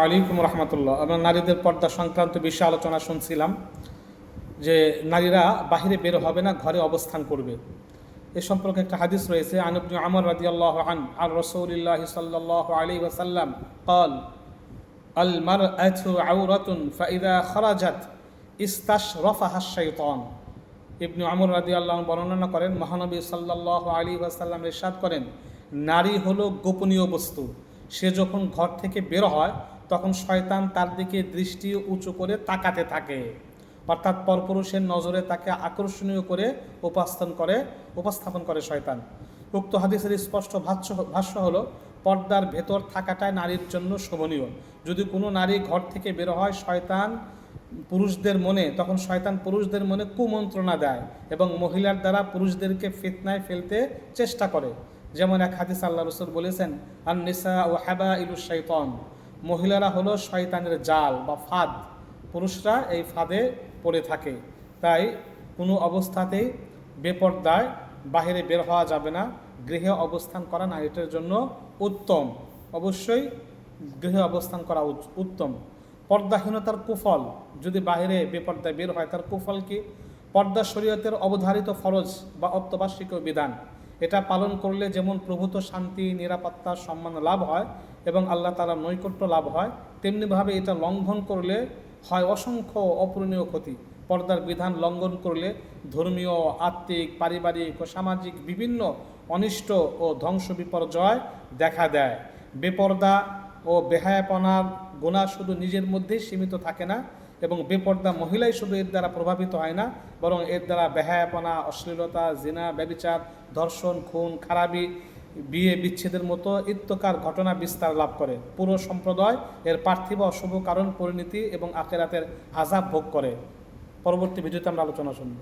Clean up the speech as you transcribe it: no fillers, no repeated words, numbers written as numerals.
আলাইকুম রহমতুল্লাহ। আমরা নারীদের পর্দা সংক্রান্ত বিষয়ে আলোচনা শুনছিলাম যে নারীরা বাহিরে বের হবে না, ঘরে অবস্থান করবে। এ সম্পর্কে একটা হাদিস রয়েছে, আন ইবনে আমর রাদিয়াল্লাহু আনহু আর রাসূলিল্লাহ সাল্লাল্লাহু আলাইহি ওয়াসাল্লাম قال المرأة عورة فإذا خرجت استشرفها الشيطان। ইবনে আমর রাদিয়াল্লাহু আনহু বর্ণনা করেন, মহানবী সাল্লাল্লাহু আলাইহি ওয়াসাল্লাম ইরশাদ করেন, নারী হলো গোপনীয় বস্তু। সে যখন ঘর থেকে বের হয় তখন শয়তান তার দিকে দৃষ্টি উঁচু করে তাকাতে থাকে, অর্থাৎ পরপুরুষের নজরে তাকে আকর্ষণীয় করে উপস্থাপন করে শয়তান। উক্ত হাদিসের স্পষ্ট ভাষ্য হলো, পর্দার ভেতর থাকাটাই নারীর জন্য শোভনীয়। যদি কোনো নারী ঘর থেকে বের হয় তখন শয়তান পুরুষদের মনে কুমন্ত্রণা দেয় এবং মহিলার দ্বারা পুরুষদেরকে ফিতনায় ফেলতে চেষ্টা করে। যেমন এক হাদিস আল্লাহ রাসূল বলেছেন, আন নিসা ও হাবাইলুশ শাইতান, মহিলারা হলো শয়তানের জাল বা ফাঁদ, পুরুষরা এই ফাঁদে পড়ে থাকে। তাই কোনো অবস্থাতেই বেপর্দায় বাহিরে বের হওয়া যাবে না। গৃহে অবস্থান করা নারীদের জন্য উত্তম, অবশ্যই গৃহে অবস্থান করা উত্তম। পর্দাহীনতার কুফল, যদি বাহিরে বেপর্দায় বের হয় তার কুফল কি? পর্দা শরীয়তের অবধারিত ফরজ বা অত্যাবশ্যকীয় বিধান। এটা পালন করলে যেমন প্রভূত শান্তি, নিরাপত্তা, সম্মান লাভ হয় এবং আল্লাহ তাআলার নৈকট্য লাভ হয়, তেমনিভাবে এটা লঙ্ঘন করলে হয় অসংখ্য অপূরণীয় ক্ষতি। পর্দার বিধান লঙ্ঘন করলে ধর্মীয়, আত্মিক, পারিবারিক ও সামাজিক বিভিন্ন অনিষ্ট ও ধ্বংস বিপর্যয় দেখা দেয়। বেপর্দা ও বেহায়াপনার গুনাহ শুধু নিজের মধ্যেই সীমিত থাকে না এবং বেপর্দা মহিলাই শুধু এর দ্বারা প্রভাবিত হয় না, বরং এর দ্বারা বেহায়াপনা, অশ্লীলতা, জিনা, ব্যভিচার, ধর্ষণ, খুন, খারাপি, বিয়ে বিচ্ছেদের মতো ইত্যকার ঘটনা বিস্তার লাভ করে। পুরো সম্প্রদায় এর পার্থিব অশুভ কারণ পরিণতি এবং আখিরাতের আযাব ভোগ করে। পরবর্তী ভিডিওতে আমরা আলোচনা শুনব।